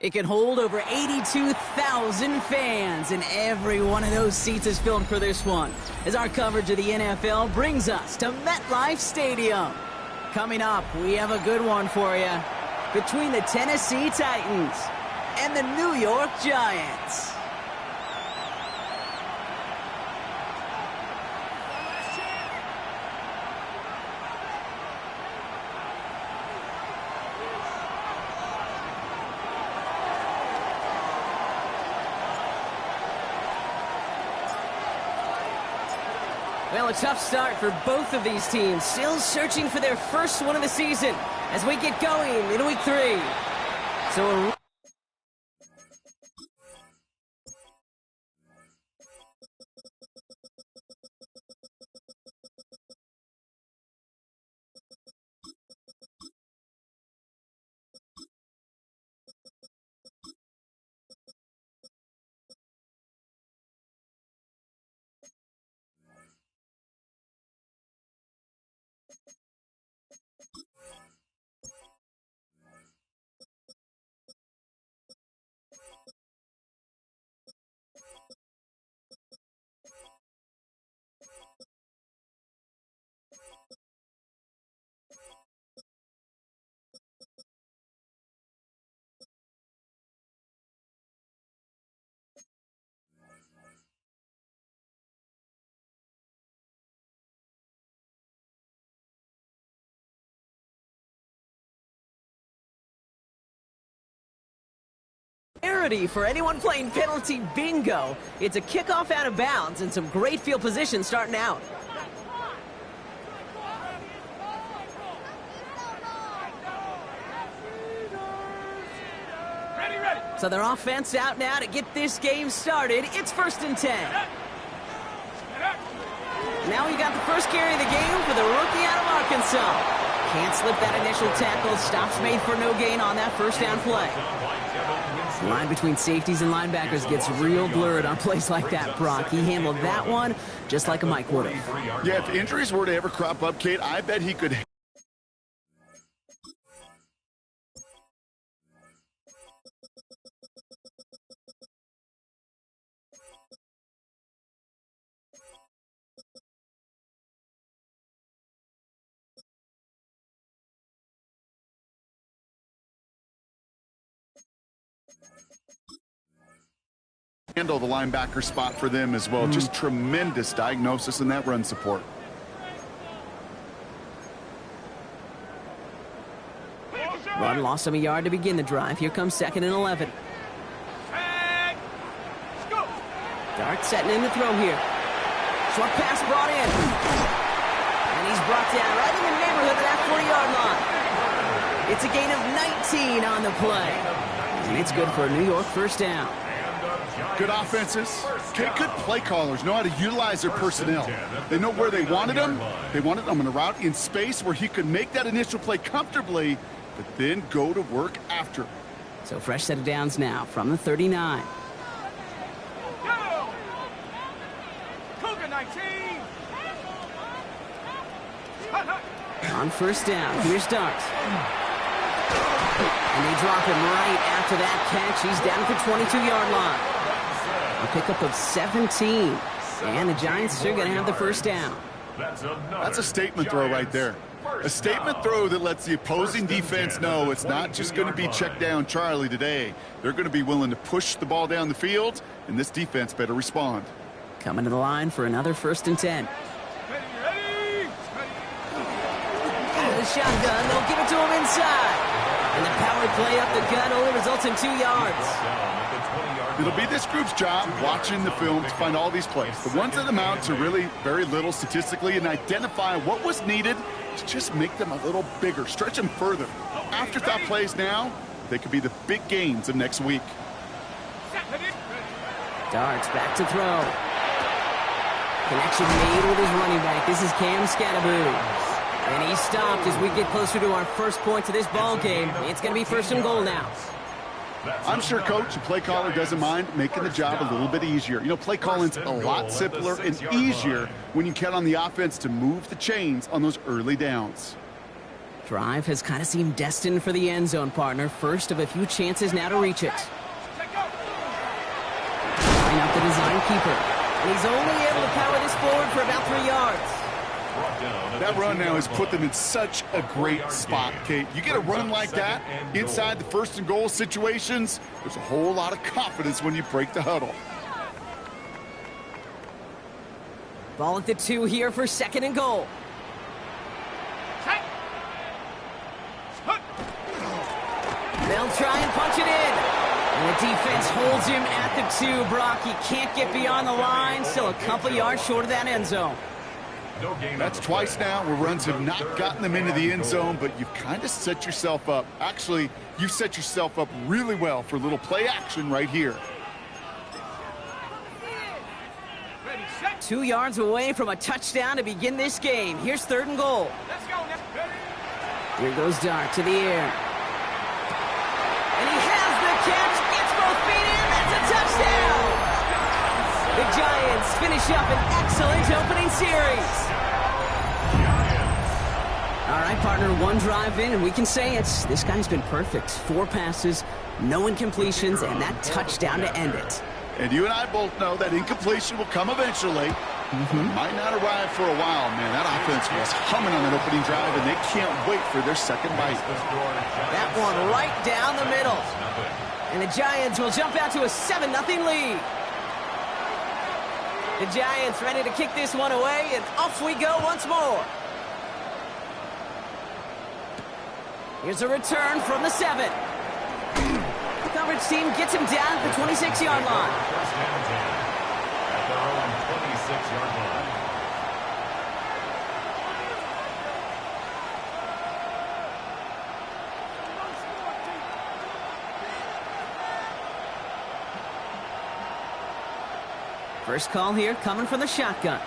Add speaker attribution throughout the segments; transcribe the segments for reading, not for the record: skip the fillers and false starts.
Speaker 1: It can hold over 82,000 fans, and every one of those seats is filled for this one, as our coverage of the NFL brings us to MetLife Stadium. Coming up, we have a good one for you. Between the Tennessee Titans and the New York Giants. Well, a tough start for both of these teams, still searching for their first one of the season as we get going into week 3. So for anyone playing penalty bingo, it's a kickoff out of bounds and some great field position starting out. So their offense out now to get this game started. It's 1st and 10. Now we got the first carry of the game for the rookie out of Arkansas. Can't slip that initial tackle. Stops made for no gain on that first down play. The line between safeties and linebackers gets real blurred on plays like that, Brock. He handled that one just like a Mike would have.
Speaker 2: Yeah, if injuries were to ever crop up, Kate, I bet he could. Handle the linebacker spot for them as well. Just tremendous diagnosis in that run support.
Speaker 1: Run lost him a yard to begin the drive. Here comes 2nd and 11. Dart setting in the throw here. Short pass brought in. And he's brought down right in the neighborhood of that 40-yard line. It's a gain of 19 on the play. And it's good for a New York first down.
Speaker 2: Good offenses. Good play callers know how to utilize their personnel. They know where they wanted him. They wanted him on a route in space where he could make that initial play comfortably, but then go to work after.
Speaker 1: So fresh set of downs now from the 39. On first down, here's Dart. And they drop him right after that catch. He's down at the 22-yard line. A pickup of 17. And the Giants are going to have the first down.
Speaker 2: That's a statement throw right there. A statement throw that lets the opposing defense know it's not just going to be check down Charlie today. They're going to be willing to push the ball down the field, and this defense better respond.
Speaker 1: Coming to the line for another 1st and 10. The shotgun, they'll give it to him inside. And the power play up the gut only results in 2 yards.
Speaker 2: It'll be this group's job watching the film to find all these plays. The ones that amount to really very little statistically and identify what was needed to just make them a little bigger, stretch them further. Afterthought plays now, they could be the big gains of next week.
Speaker 1: Darts back to throw. Connection made with his running back. This is Cam Scattaboo. And he stopped as we get closer to our first points of this ball game. It's going to be 1st and goal now.
Speaker 2: I'm sure coach and play caller doesn't mind making the job a little bit easier. You know, play calling's a lot simpler and easier when you count on the offense to move the chains on those early downs.
Speaker 1: Drive has kind of seemed destined for the end zone, partner. First of a few chances now to reach it. Line up the design keeper. And he's only able to power this forward for about 3 yards.
Speaker 2: That run now has put them in such a great spot, Kate. You get a run like that inside the 1st and goal situations, there's a whole lot of confidence when you break the huddle.
Speaker 1: Ball at the 2 here for 2nd and goal. They'll try and punch it in. And the defense holds him at the 2, Brock. He can't get beyond the line. Still a couple yards short of that end zone.
Speaker 2: That's twice now where runs have not gotten them into the end zone, but you've kind of set yourself up. Actually, you've set yourself up really well for a little play action right here.
Speaker 1: 2 yards away from a touchdown to begin this game. Here's 3rd and goal. Here goes Dart to the air. And he has the catch, gets both feet in, that's a touchdown! The Giants finish up an excellent opening series. All right, partner, 1 drive in, and we can say it's this guy's been perfect. 4 passes, no incompletions, and that touchdown to end it.
Speaker 2: And you and I both know that incompletion will come eventually. Might not arrive for a while, man. That offense was humming on that opening drive, and they can't wait for their second bite.
Speaker 1: That one right down the middle. And the Giants will jump out to a 7-0 lead. The Giants ready to kick this one away, and off we go once more. Here's a return from the 7. The coverage team gets him down at the 26-yard line.
Speaker 3: First down and 10 at their own 26-yard line.
Speaker 1: First call here coming from the shotgun.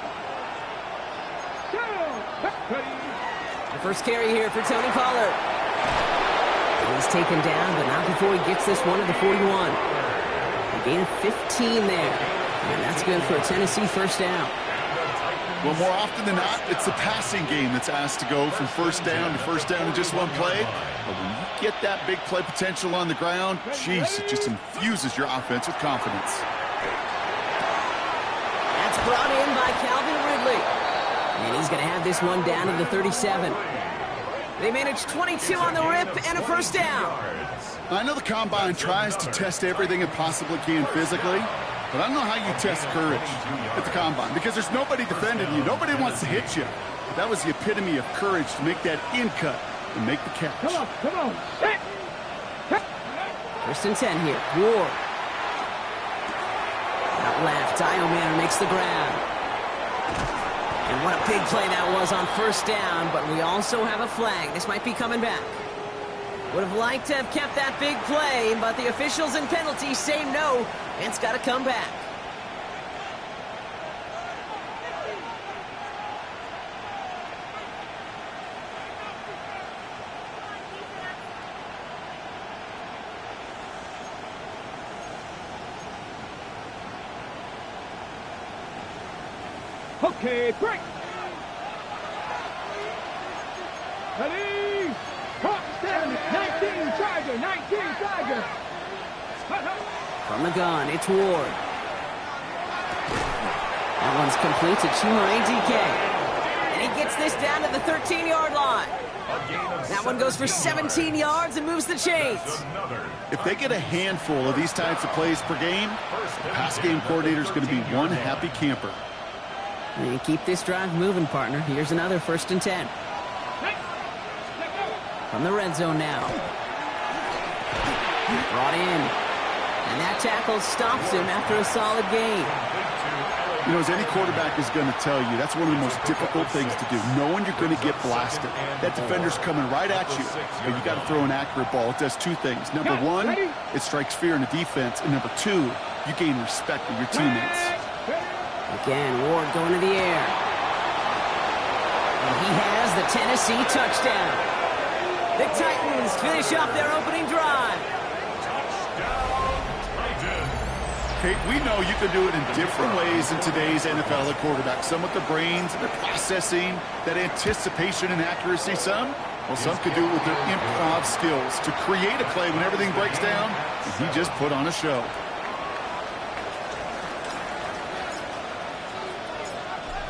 Speaker 1: The first carry here for Tony Pollard. He's taken down, but not before he gets this one to the 41. A gain of 15 there. And that's good for a Tennessee first down.
Speaker 2: Well, more often than not, it's the passing game that's asked to go from first down in just one play. But when you get that big play potential on the ground, geez, it just infuses your offense with confidence.
Speaker 1: That's brought in by Calvin Ridley. And he's going to have this one down to the 37. They managed 22 on the rip and a first down.
Speaker 2: I know the Combine tries to test everything it possibly can physically, but I don't know how you test courage at the Combine because there's nobody defending you. Nobody wants to hit you. That was the epitome of courage to make that in cut and make the catch.
Speaker 4: Come on.
Speaker 1: First and 10 here. Ward. Out left, Iomanner makes the grab. And what a big play that was on first down, but we also have a flag. This might be coming back. Would have liked to have kept that big play, but the officials and penalties say no, and it's got to come back.
Speaker 4: Okay, break. Ready? Stand 19 Tiger.
Speaker 1: From the gun, it's Ward. That one's complete to Chuma ADK. And he gets this down to the 13-yard line. That one goes for 17 yards and moves the chains.
Speaker 2: If they get a handful of these types of plays per game, the pass game coordinator is going to be one happy camper.
Speaker 1: And keep this drive moving, partner. Here's another first and 10. From the red zone now. Brought in. And that tackle stops him after a solid gain.
Speaker 2: You know, as any quarterback is going to tell you, that's one of the most difficult things to do, knowing you're going to get blasted. That defender's coming right at you, but you got to throw an accurate ball. It does two things. Number one, it strikes fear in the defense, and number two, you gain respect of your teammates.
Speaker 1: Again, Ward going to the air. And he has the Tennessee touchdown. The Titans finish off their opening drive.
Speaker 2: Kate, we know you can do it in different ways in today's NFL at quarterback. Some with the brains and the processing, that anticipation and accuracy. Some could do it with their improv skills to create a play when everything breaks down. And he just put on a show.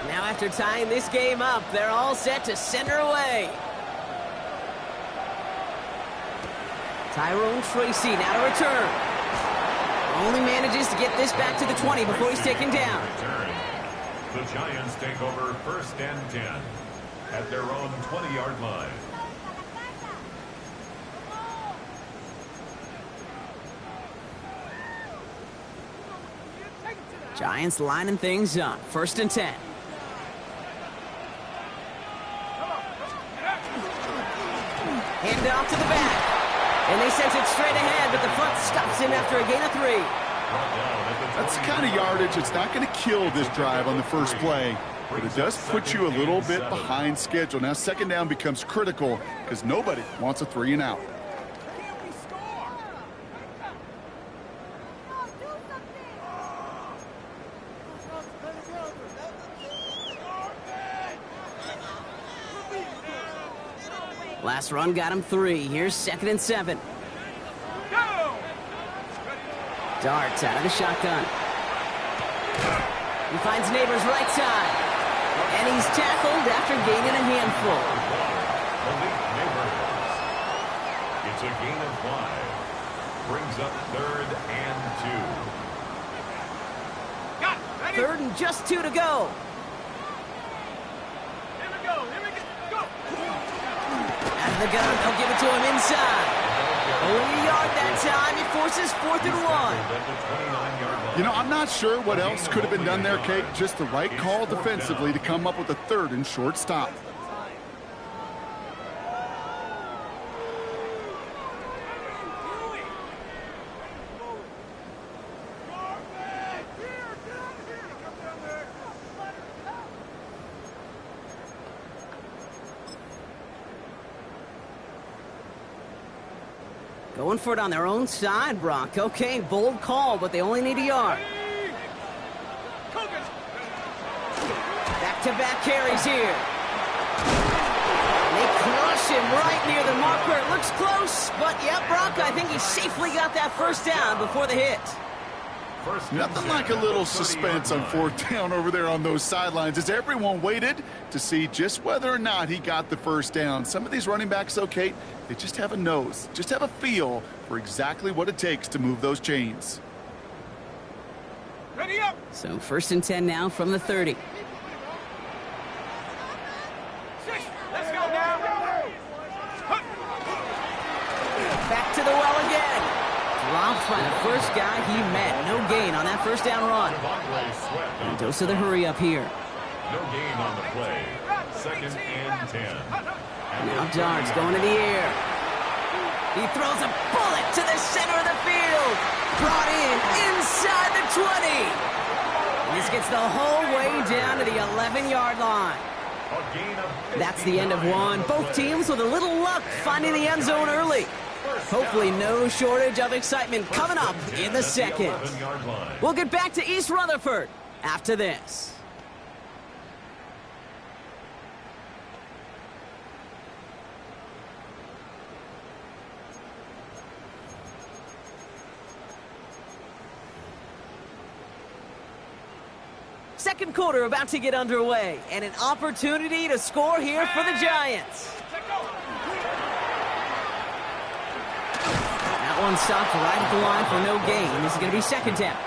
Speaker 1: Now after tying this game up, they're all set to center away. Tyrone Tracy now to return. Only manages to get this back to the 20 before he's taken down.
Speaker 3: The Giants take over 1st and 10 at their own 20-yard line.
Speaker 1: Giants lining things up. 1st and 10. Hand off to the back. And they sent it straight ahead, but the front stops him after a gain of 3.
Speaker 2: That's the kind of yardage it's not going to kill this drive on the first play, but it does put you a little bit behind schedule. Now 2nd down becomes critical because nobody wants a 3 and out.
Speaker 1: Last run got him 3. Here's 2nd and 7. Darts out of the shotgun. He finds Neighbors right side. And he's tackled after gaining a handful.
Speaker 3: It's a gain of 5. Brings up 3rd and 2.
Speaker 1: 3rd and just 2 to go. Out of the gun, they'll give it to him inside. Only a yard that time. It forces 4th and 1.
Speaker 2: You know, I'm not sure what else could have been done there, Kate. Just the right call defensively to come up with a 3rd and short stop.
Speaker 1: Going for it on their own side, Brock. Okay, bold call, but they only need a yard. Back-to-back carries here. They crush him right near the marker. It looks close, but yeah, Brock, I think he safely got that 1st down before the hit.
Speaker 2: Nothing like a little suspense on 4th down over there on those sidelines as everyone waited to see just whether or not he got the 1st down. Some of these running backs, though, Kate, they just have a nose, just have a feel for exactly what it takes to move those chains.
Speaker 4: Ready up.
Speaker 1: So 1st and 10 now from the 30.
Speaker 4: Let's go now.
Speaker 1: Back to the well again. Dropped by the first guy he met. No gain on that 1st down run. And dose of the hurry up here.
Speaker 3: No gain on the play. 2nd and 10.
Speaker 1: Now Darts going to the air. He throws a bullet to the center of the field. Brought in inside the 20. And this gets the whole way down to the 11-yard line. That's the end of one. Both teams with a little luck finding the end zone early. Hopefully no shortage of excitement coming up in the 2nd. We'll get back to East Rutherford after this. Second quarter about to get underway, and an opportunity to score here for the Giants. That one stopped right at the line for no gain. This is going to be 2nd down.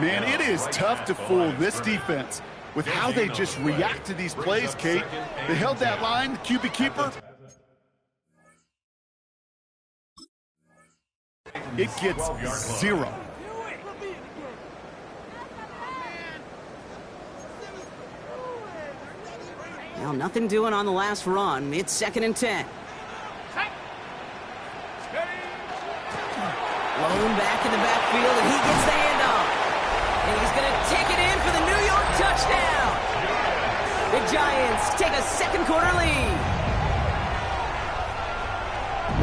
Speaker 2: Man, it is tough to fool this defense with how they just react to these plays, Kate. They held that line, the QB keeper. it gets 0.
Speaker 1: Well, nothing doing on the last run. It's 2nd and 10. Blown back in the backfield, and he gets the handoff. And he's going to take it in for the New York touchdown. The Giants take a second-quarter lead.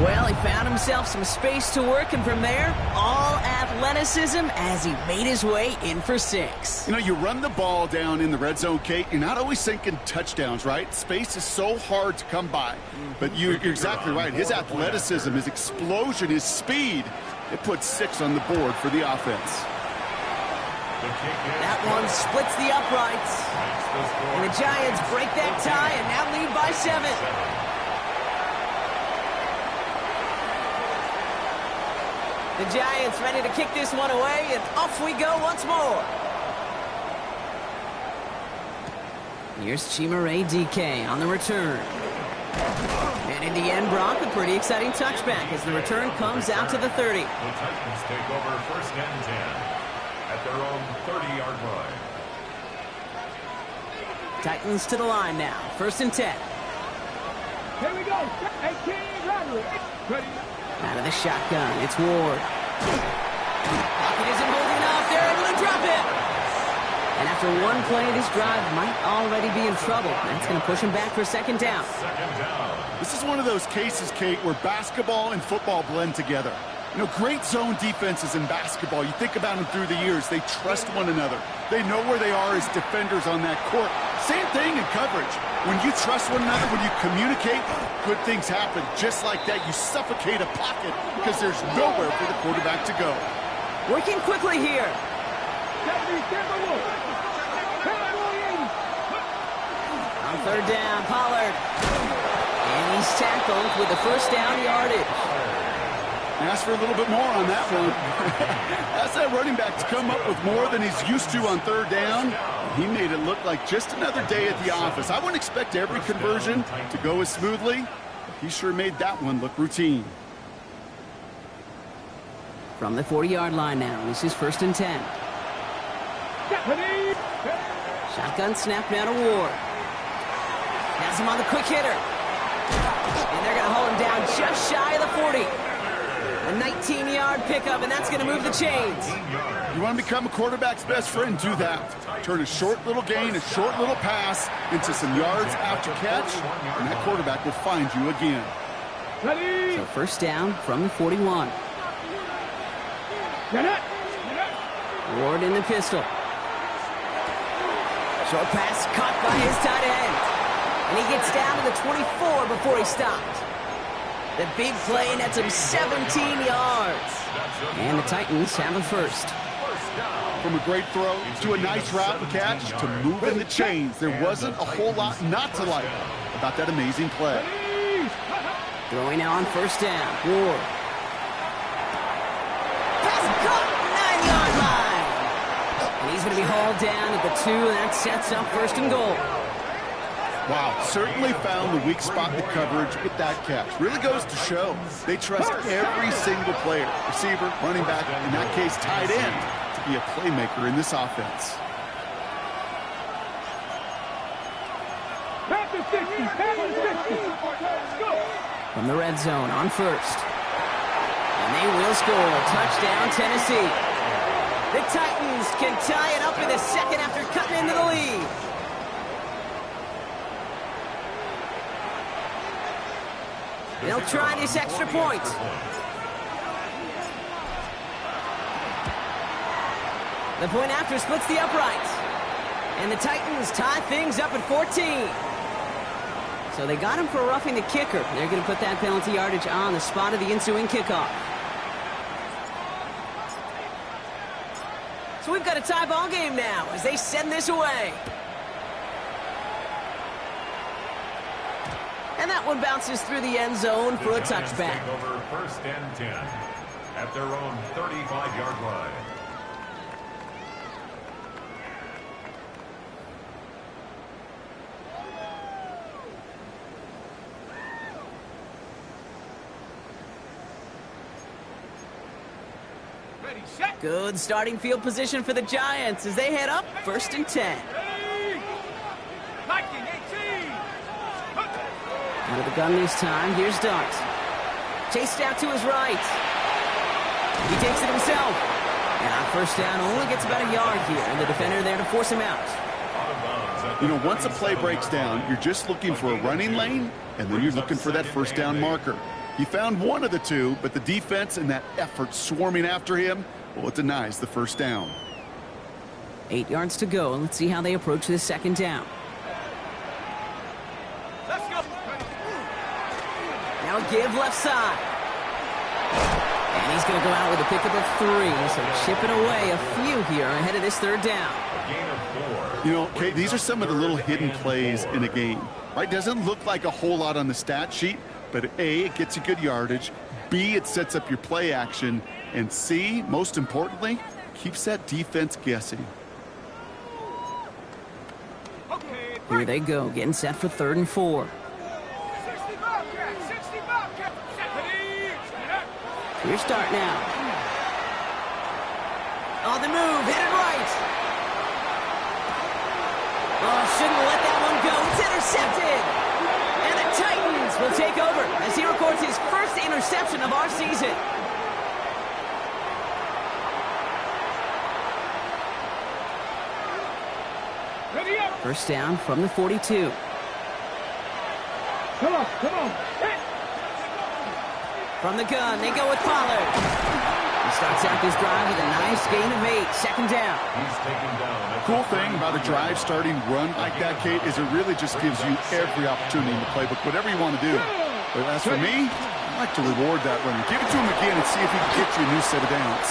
Speaker 1: Well, he found himself some space to work, and from there, all athleticism as he made his way in for 6.
Speaker 2: You know, you run the ball down in the red zone, Kate, you're not always thinking touchdowns, right? Space is so hard to come by. But you're exactly right. His athleticism, his explosion, his speed, it puts 6 on the board for the offense.
Speaker 1: That one splits the uprights. And the Giants break that tie and now lead by 7. The Giants ready to kick this one away, and off we go once more. Here's Chimere DK on the return. And in the end, Brock, a pretty exciting touchback as the return comes out to the 30.
Speaker 3: The Titans take over 1st and 10 at their own 30-yard line.
Speaker 1: Titans to the line now. 1st and 10.
Speaker 4: Here we go. 18, ready.
Speaker 1: Out of the shotgun, it's Ward. Pocket isn't holding enough. They're able to drop it. And after one play, this drive might already be in trouble. That's going to push him back for 2nd down.
Speaker 2: This is one of those cases, Kate, where basketball and football blend together. You know, great zone defenses in basketball. You think about them through the years. They trust one another. They know where they are as defenders on that court. Same thing in coverage. When you trust one another, when you communicate, good things happen. Just like that, you suffocate a pocket because there's nowhere for the quarterback to go.
Speaker 1: Working quickly here. On 3rd down, Pollard. And he's tackled with the 1st down yardage.
Speaker 2: Ask for a little bit more on that one. Ask that running back to come up with more than he's used to on 3rd down. He made it look like just another day at the office. I wouldn't expect every conversion to go as smoothly, but he sure made that one look routine.
Speaker 1: From the 40-yard line now, this is 1st and 10. Shotgun snap now to Ward. Has him on the quick hitter. And they're going to hold him down just shy of the 40. A 19-yard pickup, and that's going to move the chains.
Speaker 2: You want to become a quarterback's best friend, do that. Turn a short little gain, a short little pass into some yards after catch, and that quarterback will find you again.
Speaker 1: So 1st down from the 41. Ward in the pistol. Short pass caught by his tight end. And he gets down to the 24 before he stopped. The big play nets him 17 yards. And the Titans have a 1st.
Speaker 2: From a great throw to a nice route and catch to moving the chains, there wasn't a whole lot not to like about that amazing play.
Speaker 1: Throwing now on 1st down. Ward. Pass caught, 9-yard line. And he's going to be hauled down at the 2, and that sets up 1st and goal.
Speaker 2: Wow, certainly found the weak spot in the coverage with that catch. Really goes to show they trust every single player, receiver, running back, in that case tight end, to be a playmaker in this offense.
Speaker 1: From the red zone on 1st. And they will score. Touchdown, Tennessee. The Titans can tie it up in the 2nd after cutting into the lead. They'll try this extra point. The point after splits the uprights. And the Titans tie things up at 14. So they got him for roughing the kicker. They're going to put that penalty yardage on the spot of the ensuing kickoff. So we've got a tie ball game now as they send this away. And that one bounces through the end zone for a touchback.
Speaker 3: Take over 1st and 10 at their own 35-yard line.
Speaker 4: Ready, set.
Speaker 1: Good starting field position for the Giants as they head up 1st and 10.
Speaker 4: Ready. Liking 18.
Speaker 1: Out of the gun this time. Here's Dart. Chased out to his right. He takes it himself. And on 1st down, only gets about a yard here, and the defender there to force him out.
Speaker 2: You know, once a play breaks down, you're just looking for a running lane, and then you're looking for that 1st down marker. He found one of the two, but the defense and that effort swarming after him, well, it denies the 1st down.
Speaker 1: 8 yards to go, and let's see how they approach this 2nd down.
Speaker 4: Let's go.
Speaker 1: Now a give left side. And he's going to go out with a pickup of 3, so chipping away a few here ahead of this 3rd down.
Speaker 2: You know, Kate, these are some of the little hidden plays in a game, right? Doesn't look like a whole lot on the stat sheet, but A, it gets you good yardage, B, it sets up your play action, and C, most importantly, keeps that defense guessing.
Speaker 4: Okay.
Speaker 1: Here they go, getting set for 3rd and 4.
Speaker 4: 60 Bobcat. 60 Bobcat. Ready. Set.
Speaker 1: Here's Dart now. On the move, headed right. Oh, shouldn't let that one go. It's intercepted. And the Titans will take over as he records his 1st interception of our season.
Speaker 4: Ready up.
Speaker 1: 1st down from the 42.
Speaker 4: Come on. Come on. Hit.
Speaker 1: From the gun, they go with Pollard. He starts out this drive with a nice gain of 8. 2nd down.
Speaker 3: He's taken down.
Speaker 2: Cool thing about a drive starting run like that, Kate, is it really just gives you every opportunity in the playbook, whatever you want to do. But as for me, I like to reward that runner. Give it to him again and see if he can get you a new set of downs.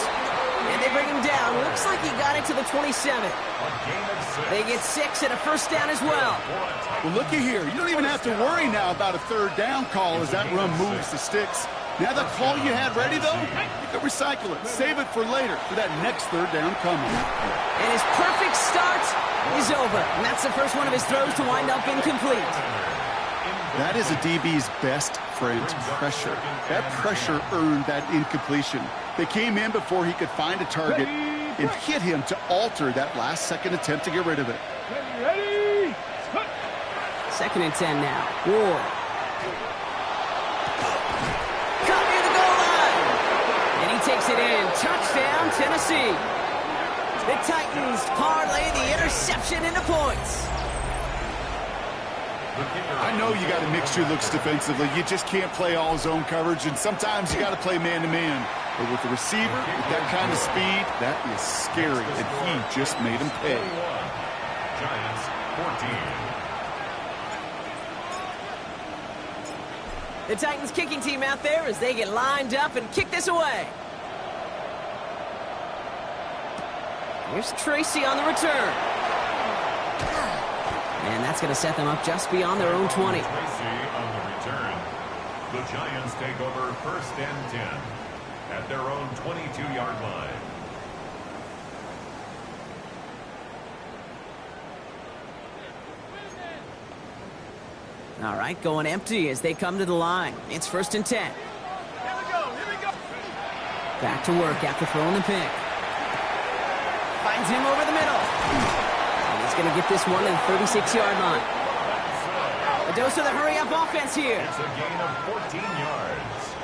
Speaker 1: And they bring him down. Looks like he got it to the 27. They get 6 and a 1st down as well.
Speaker 2: Well, looky here. You don't even have to worry now about a 3rd down call as that run moves the sticks. Now the call you had ready, though, you can recycle it. Save it for later for that next 3rd down coming.
Speaker 1: And his perfect start is over. And that's the first one of his throws to wind up incomplete.
Speaker 2: That is a DB's best friend, pressure. That pressure earned that incompletion. They came in before he could find a target and hit him to alter that last-second attempt to get rid of it.
Speaker 4: Ready.
Speaker 1: 2nd and 10 now. Ward. Caught near the goal line. And he takes it in. Touchdown, Tennessee. The Titans parlay the interception into points.
Speaker 2: I know you got a mixture of looks defensively. You just can't play all zone coverage, and sometimes you got to play man-to-man. But with the receiver, with that kind of speed, that is scary, and he just made him pay.
Speaker 3: Giants 14.
Speaker 1: The Titans kicking team out there as they get lined up and kick this away. Here's Tracy on the return. And that's going to set them up just beyond their own 20.
Speaker 3: Tracy on the return. The Giants take over 1st and 10 at their own 22-yard line.
Speaker 1: All right, going empty as they come to the line. It's 1st and 10.
Speaker 4: Here we go. Here we go.
Speaker 1: Back to work after throwing the pick. Finds him over the middle. And he's going to get this one to the 36-yard line. A dose of the hurry-up offense here.
Speaker 3: It's a gain of 14 yards.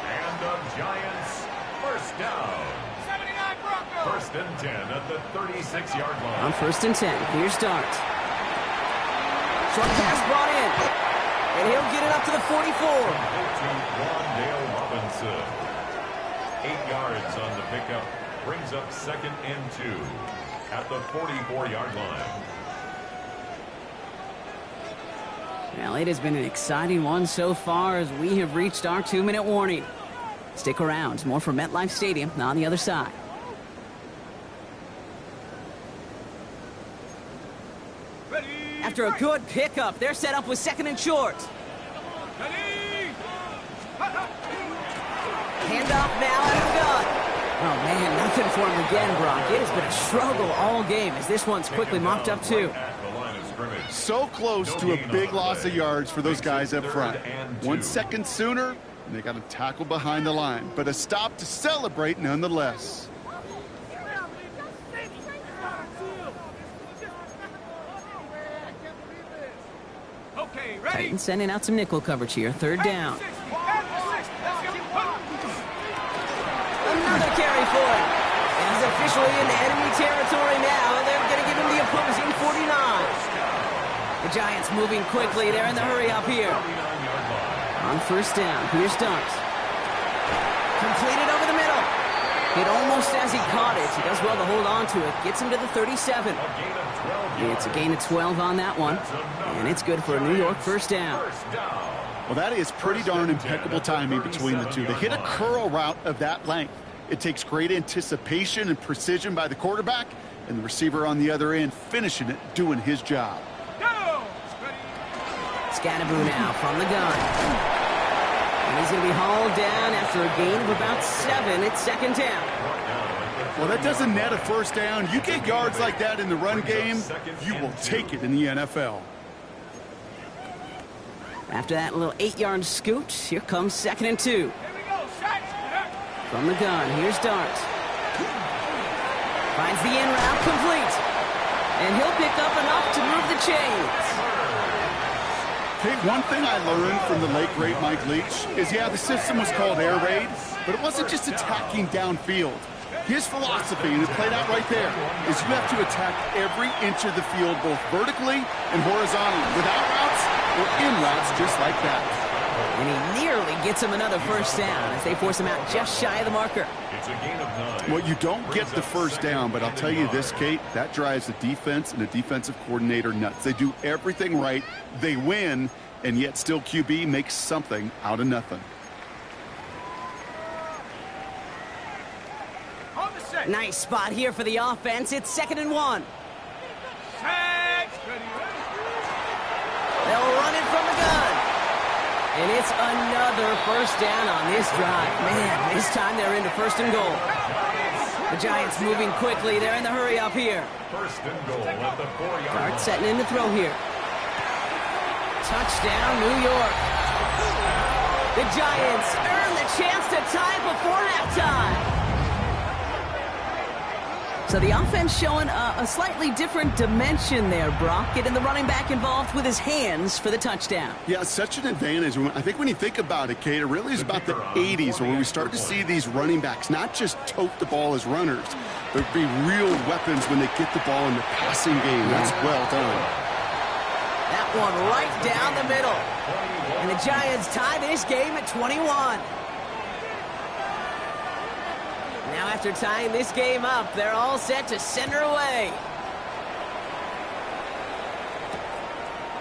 Speaker 3: And the Giants 1st down.
Speaker 4: 79 Broncos.
Speaker 3: 1st and 10 at the 36-yard line.
Speaker 1: On 1st and 10, here's Dart. Short pass brought in. And he'll get it up to the 44.
Speaker 3: To Wandale Robinson. 8 yards on the pickup. Brings up 2nd and 2 at the 44-yard line.
Speaker 1: Well, it has been an exciting one so far as we have reached our 2-minute warning. Stick around. More from MetLife Stadium on the other side.
Speaker 4: Ready.
Speaker 1: After a good pickup, they're set up with 2nd and short.
Speaker 4: Ready.
Speaker 1: Handoff now out of the gun. Oh, man, nothing for him again, Brock. It has been a struggle all game as this one's quickly mopped up, too.
Speaker 2: So close to a big loss of yards for those guys up front. 1 second sooner, And they got a tackle behind the line, but a stop to celebrate nonetheless.
Speaker 4: Okay, ready?
Speaker 1: Titans sending out some nickel coverage here. Third down. Another carry for it. And he's officially in enemy territory now. They're going to give him the opposing 49. The Giants moving quickly. They're in the hurry up here. On first down, here's Starks. Completed over the middle. Hit almost as he caught it. He does well to hold on to it. Gets him to the 37. It's a gain of 12 on that one. And it's good for a New York first down.
Speaker 2: Well, that is pretty darn impeccable timing between the two. To hit a curl route of that length, it takes great anticipation and precision by the quarterback, and the receiver on the other end finishing it, doing his job.
Speaker 1: Scattaboo now from the gun. And he's going to be hauled down after a gain of about 7. It's second down.
Speaker 2: Well, that doesn't net a first down. You get yards like that in the run game, you will take it in the NFL.
Speaker 1: After that little 8-yard scoot, here comes 2nd and 2. From the gun, here's Dart. Finds the in route complete. And he'll pick up enough to move the chains.
Speaker 2: Okay, one thing I learned from the late, great Mike Leach is, yeah, the system was called air raid, but it wasn't just attacking downfield. His philosophy, and it played out right there, is you have to attack every inch of the field, both vertically and horizontally, without routes or in routes, just like that.
Speaker 1: And he nearly gets him another first down as they force him out just shy of the marker.
Speaker 3: It's a gain of 9.
Speaker 2: Well, you don't get the first down, but I'll tell you this, Kate, that drives the defense and the defensive coordinator nuts. They do everything right, they win, and yet still QB makes something out of nothing.
Speaker 1: Nice spot here for the offense. It's 2nd and 1. They'll run it from the gun. And it's another first down on this drive. Man, this time they're into 1st and goal. The Giants moving quickly. They're in the hurry up here.
Speaker 3: 1st and goal at the 4-yard
Speaker 1: Dart
Speaker 3: line.
Speaker 1: setting in the throw here. Touchdown, New York. The Giants earn the chance to tie before halftime. So the offense showing a slightly different dimension there, Brock. Getting the running back involved with his hands for the touchdown.
Speaker 2: Yeah, such an advantage. I think when you think about it, Kate, it really is about the 80s where we start to see these running backs not just tote the ball as runners, but be real weapons when they get the ball in the passing game. That's well done.
Speaker 1: That one right down the middle. And the Giants tie this game at 21. Now after tying this game up, they're all set to send her away.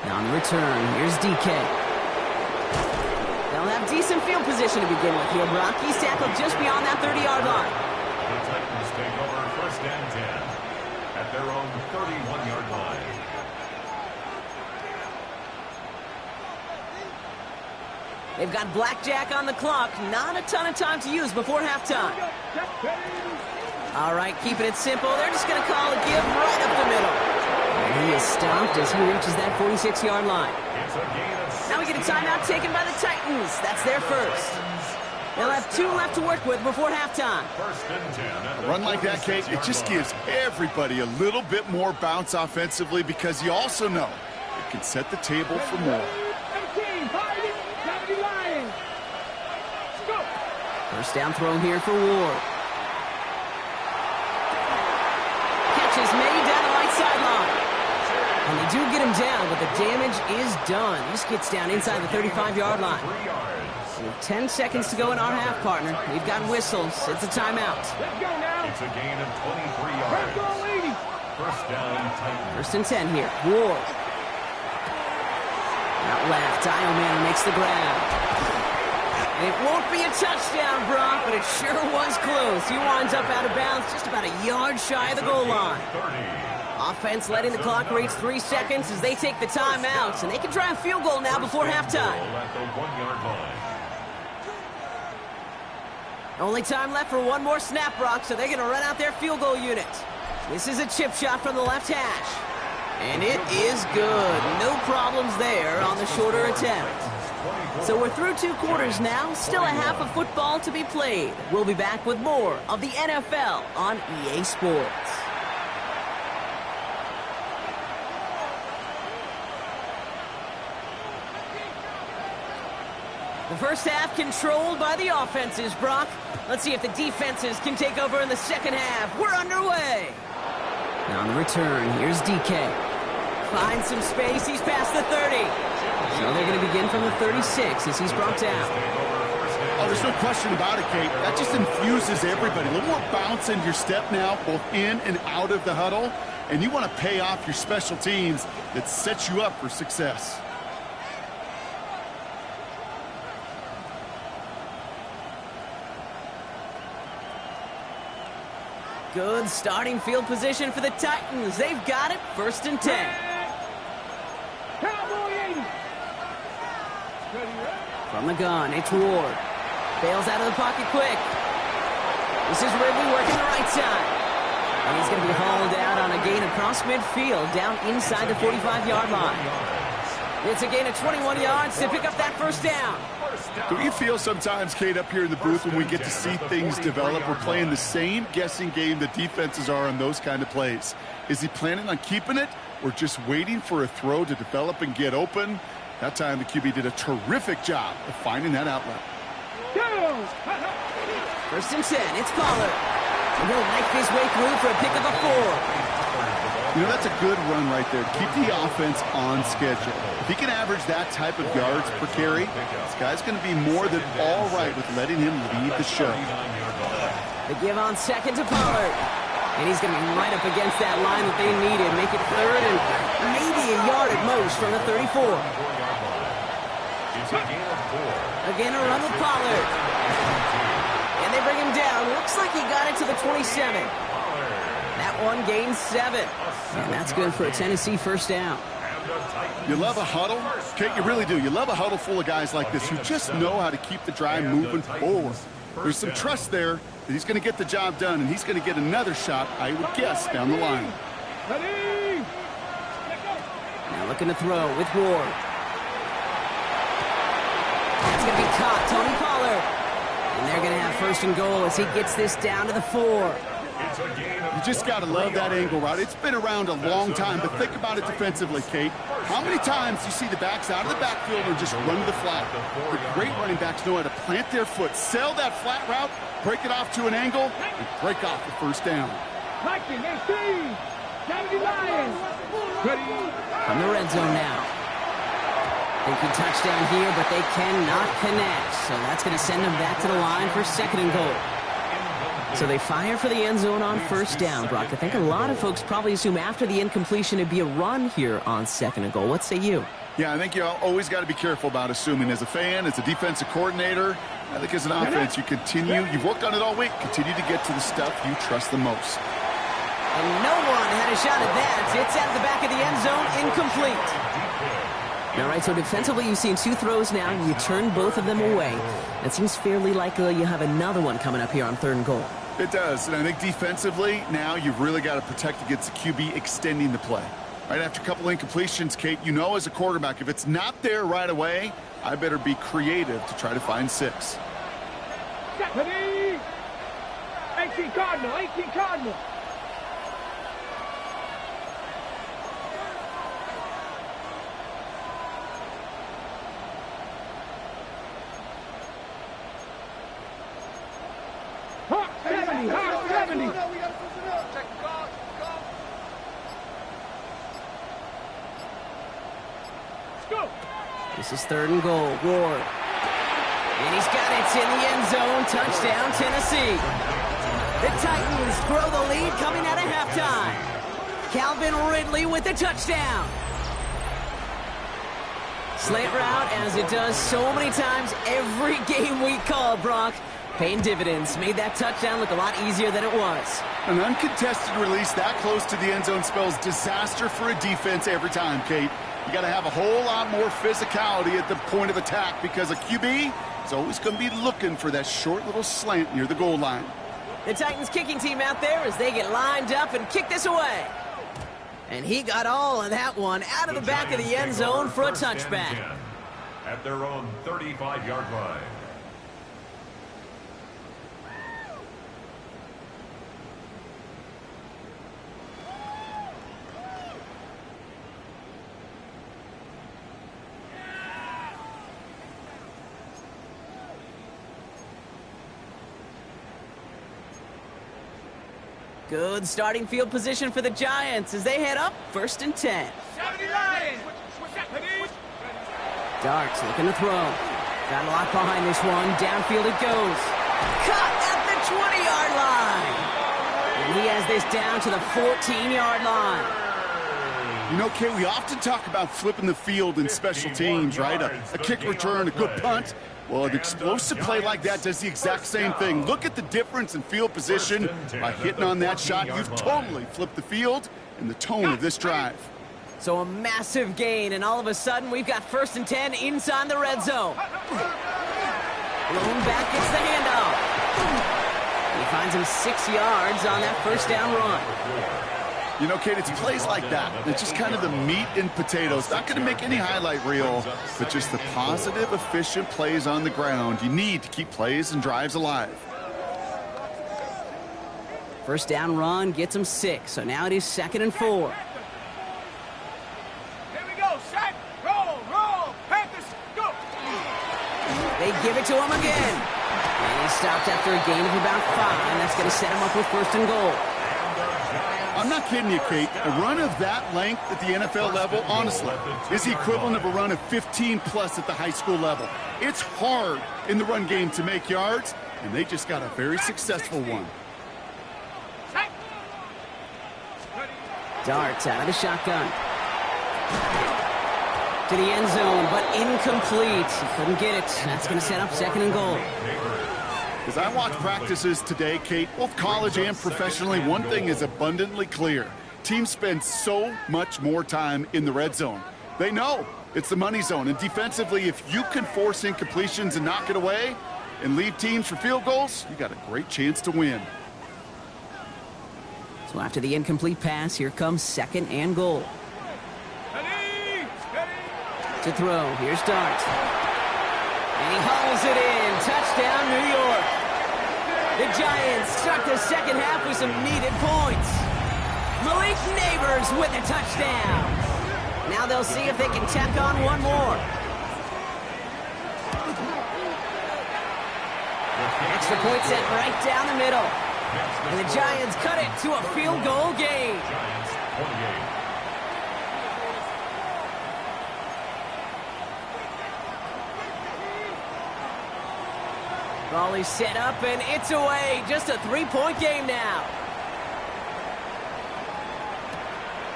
Speaker 1: Now on the return, here's DK. They'll have decent field position to begin with here, Brock. He's tackled just beyond that 30-yard line.
Speaker 3: The Titans take over 1st and 10 at their own 31-yard line.
Speaker 1: They've got blackjack on the clock. Not a ton of time to use before halftime. All right, keeping it simple. They're just going to call a give right up the middle. And he is stopped as he reaches that 46-yard line.
Speaker 3: It's a gain of 6.
Speaker 1: Now we get a timeout taken by the Titans. That's their first. They'll have 2 left to work with before halftime.
Speaker 3: 1st and 10 at the
Speaker 2: A run like that, Kate, it just gives everybody a little bit more bounce offensively because you also know it can set the table for more.
Speaker 1: First down throw here for Ward. Catch is made down the right sideline. And they do get him down, but the damage is done. He just gets down inside the 35-yard line.
Speaker 3: 3 yards.
Speaker 1: With 10 seconds to go in our half, partner. We've got whistles. It's a timeout.
Speaker 3: It's a gain of 23 yards. 1st down, Titans.
Speaker 1: 1st and 10 here. Ward. Out left. Dialman makes the grab. It won't be a touchdown, Brock, but it sure was close. He winds up out of bounds just about a yard shy of the goal line.
Speaker 3: 30.
Speaker 1: Offense letting the clock reach 3 seconds as they take the timeouts, and they can try a field goal now before halftime.
Speaker 3: At the 1-yard line.
Speaker 1: Only time left for one more snap, Brock, so they're going to run out their field goal unit. This is a chip shot from the left hash. And it is good. No problems there on the shorter attempt. So we're through 2 quarters now, still a half of football to be played. We'll be back with more of the NFL on EA Sports. The first half controlled by the offenses, Brock. Let's see if the defenses can take over in the second half. We're underway. Now on the return, here's DK. Finds some space, he's past the 30. So they're going to begin from the 36 as he's brought down.
Speaker 2: Oh, there's no question about it, Kate. That just infuses everybody. A little more bounce in your step now, both in and out of the huddle. And you want to pay off your special teams that sets you up for success.
Speaker 1: Good starting field position for the Titans. They've got it, 1st and 10. From the gun, it's Ward. Bails out of the pocket quick. This is Ridley working the right side. And he's going to be hauled out on a gain across midfield, down inside the 45-yard line. It's a gain of 21 yards to pick up that first down.
Speaker 2: Do you feel sometimes, Kate, up here in the booth when we get to see things develop, we're playing the same guessing game that defenses are on those kind of plays? Is he planning on keeping it or just waiting for a throw to develop and get open? That time the QB did a terrific job of finding that outlet.
Speaker 1: 1st and 10, it's Pollard. And he'll knife his way through for a pick of a 4.
Speaker 2: You know, that's a good run right there. Keep the offense on schedule. If he can average that type of yards per carry, this guy's going to be more than all right with letting him lead the show.
Speaker 1: The give on 2nd to Pollard. And he's going to be right up against that line that they needed. Make it 3rd and maybe a yard at most from the 34. Again, a run with Pollard. And they bring him down. Looks like he got it to the 27. That one gains 7. And that's good for a Tennessee first down.
Speaker 2: You love a huddle? Kate, you really do. You love a huddle full of guys like this who just know how to keep the drive moving forward. There's some trust there that he's going to get the job done, and he's going to get another shot, I would guess, down the line.
Speaker 1: Now looking to throw with Ward. That's going to be caught, Tony Pollard. And they're going to have 1st and goal as he gets this down to the 4.
Speaker 2: You just got to love that angle route. It's been around a long time, but think about it defensively, Kate. How many times do you see the backs out of the backfield or just run to the flat? The great running backs know how to plant their foot, sell that flat route, break it off to an angle, and break off the first down.
Speaker 1: From the red zone now. Thinking touchdown here, but they cannot connect. So that's going to send them back to the line for 2nd and goal. So they fire for the end zone on 1st down, Brock. I think a lot of folks probably assume after the incompletion it'd be a run here on 2nd and goal. What say you?
Speaker 2: Yeah, I think you always got to be careful about assuming. As a fan, as a defensive coordinator, I think as an offense, you continue. You've worked on it all week. Continue to get to the stuff you trust the most.
Speaker 1: And no one had a shot at that. It's at the back of the end zone, incomplete. All right, so defensively, you've seen 2 throws now. You turn both of them away. It seems fairly likely you have another one coming up here on 3rd and goal.
Speaker 2: It does, and I think defensively, now you've really got to protect against the QB extending the play. Right after a couple incompletions, Kate, you know as a quarterback, if it's not there right away, I better be creative to try to find 6.
Speaker 4: 18 Cardinal, 18 Cardinal. Hawk 70, Hawk 70. Let's go.
Speaker 1: This is 3rd and goal. Ward. And he's got it in the end zone. Touchdown, Tennessee. The Titans grow the lead coming out of halftime. Calvin Ridley with the touchdown. Slant route, as it does so many times every game we call, Brock. Paying dividends. Made that touchdown look a lot easier than it was.
Speaker 2: An uncontested release that close to the end zone spells disaster for a defense every time, Kate. You got to have a whole lot more physicality at the point of attack because a QB is always going to be looking for that short little slant near the goal line.
Speaker 1: The Titans kicking team out there as they get lined up and kick this away. And he got all of that one out of the back of the end zone for a touchback.
Speaker 3: at their own 35-yard line.
Speaker 1: Good starting field position for the Giants as they head up 1st and 10. Darts looking to throw. Got a lot behind this one. Downfield it goes. Caught at the 20-yard line. And he has this down to the 14-yard line.
Speaker 2: You know, Kay, we often talk about flipping the field in special teams, right? A kick return, a good punt. Well, an explosive play like that does the exact same thing. Look at the difference in field position. By hitting on that shot, you've totally flipped the field and the tone of this drive.
Speaker 1: So a massive gain, and all of a sudden, we've got 1st and 10 inside the red zone. Blown back gets the handoff. He finds him 6 yards on that 1st down run.
Speaker 2: You know, Kate, it's plays like that. It's just kind of the meat and potatoes. Not going to make any highlight reel, but just the positive, efficient plays on the ground. You need to keep plays and drives alive.
Speaker 1: 1st down run gets him 6, so now it is 2nd and 4.
Speaker 4: Here we go. Set. Roll. Panthers. Go.
Speaker 1: They give it to him again. And he stopped after a gain of about 5. That's going to set him up with 1st and goal.
Speaker 2: I'm not kidding you, Kate. A run of that length at the NFL level, honestly, is the equivalent of a run of 15-plus at the high school level. It's hard in the run game to make yards, and they just got a very successful one.
Speaker 1: Darts out of the shotgun. To the end zone, but incomplete. He couldn't get it. That's going to set up 2nd and goal.
Speaker 2: As I watch practices today, Kate, both college and professionally, one thing is abundantly clear. Teams spend so much more time in the red zone. They know it's the money zone, and defensively, if you can force incompletions and knock it away and lead teams for field goals, you got a great chance to win.
Speaker 1: So after the incomplete pass, here comes 2nd and goal. To throw, here's Dart. And he hauls it in. Touchdown, New York. The Giants start the 2nd half with some needed points. Malik Neighbors with a touchdown. Now they'll see if they can tack on one more. Extra point set right down the middle. And the Giants cut it to a field goal game.
Speaker 3: Giants 28.
Speaker 1: Ball is set up, and it's away. Just a 3-point game now.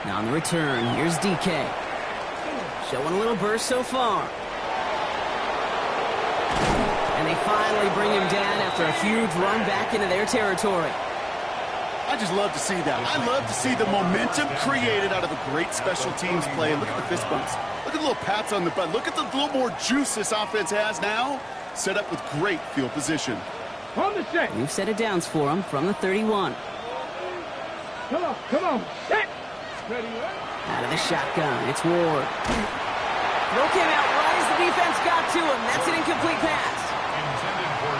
Speaker 1: Now on the return, here's DK. Showing a little burst so far. And they finally bring him down after a huge run back into their territory.
Speaker 2: I just love to see that. I love to see the momentum created out of a great special teams play. And look at the fist bumps. Look at the little pats on the butt. Look at the little more juice this offense has now. Set up with great field position.
Speaker 4: On the set.
Speaker 1: We've set it downs for him from the 31.
Speaker 4: Come on. Set. Ready,
Speaker 1: Out of the shotgun, it's Ward. Throw came out right as the defense got to him. That's an incomplete pass.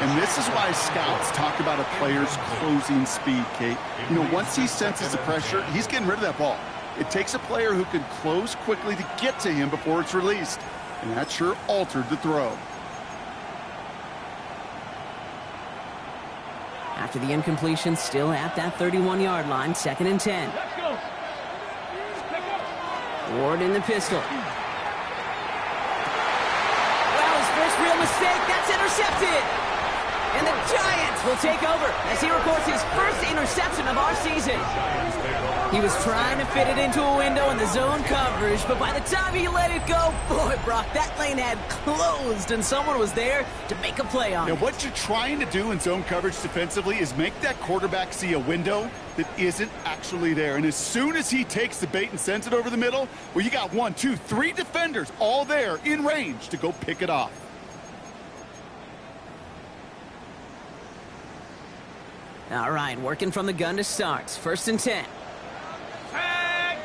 Speaker 2: And this is why scouts talk about a player's closing speed, Kate. You know, once he senses the pressure, he's getting rid of that ball. It takes a player who can close quickly to get to him before it's released. And that sure altered the throw.
Speaker 1: After the incompletion, still at that 31-yard line, 2nd and 10.
Speaker 4: Let's go.
Speaker 1: Ward in the pistol. Well, his first real mistake, that's intercepted. And the Giants will take over as he records his first interception of our season. He was trying to fit it into a window in the zone coverage, but by the time he let it go, boy, Brock, that lane had closed, and someone was there to make a play on it.
Speaker 2: Now, what you're trying to do in zone coverage defensively is make that quarterback see a window that isn't actually there. And as soon as he takes the bait and sends it over the middle, well, you got 1, 2, 3 defenders all there in range to go pick it off.
Speaker 1: All right, working from the gun to start. 1st and 10.
Speaker 4: Tag.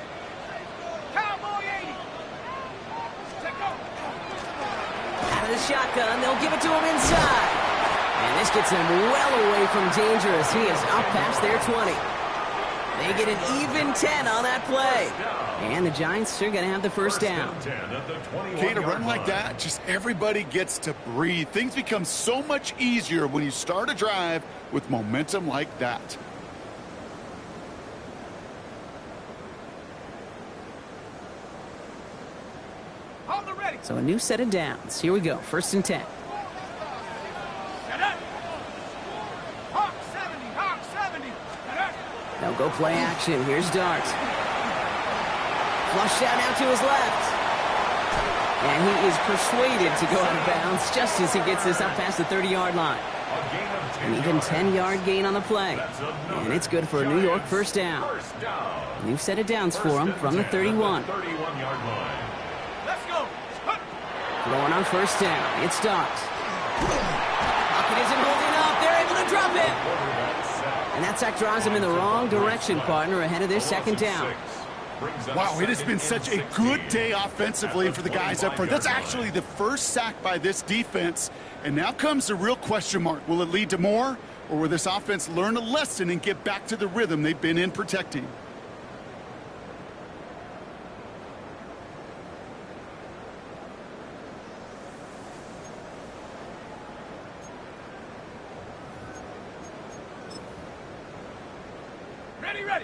Speaker 4: Cowboy 80. Check go.
Speaker 1: shotgun. They'll give it to him inside. And this gets him well away from danger as he is up past their 20. They get an even 10 on that play. And the Giants are going to have the first down.
Speaker 2: Okay, to run like that, just everybody gets to breathe. Things become so much easier when you start a drive with momentum like that.
Speaker 1: So a new set of downs. Here we go. 1st and 10. They'll go play action. Here's Dart. Flushed out now to his left. And he is persuaded to go out of bounds just as he gets this up past the 30-yard line. An even 10-yard gain on the play. And it's good for a New York first down. New set of downs for him from the 31. Throwing on 1st down. It's Dart. Pocket isn't holding up. They're able to drop it. And that sack drives him in the wrong direction, partner, ahead of this 2nd down.
Speaker 2: Wow, it has been such a good day offensively for the guys up front. That's actually the first sack by this defense. And now comes the real question mark. Will it lead to more? Or will this offense learn a lesson and get back to the rhythm they've been in protecting?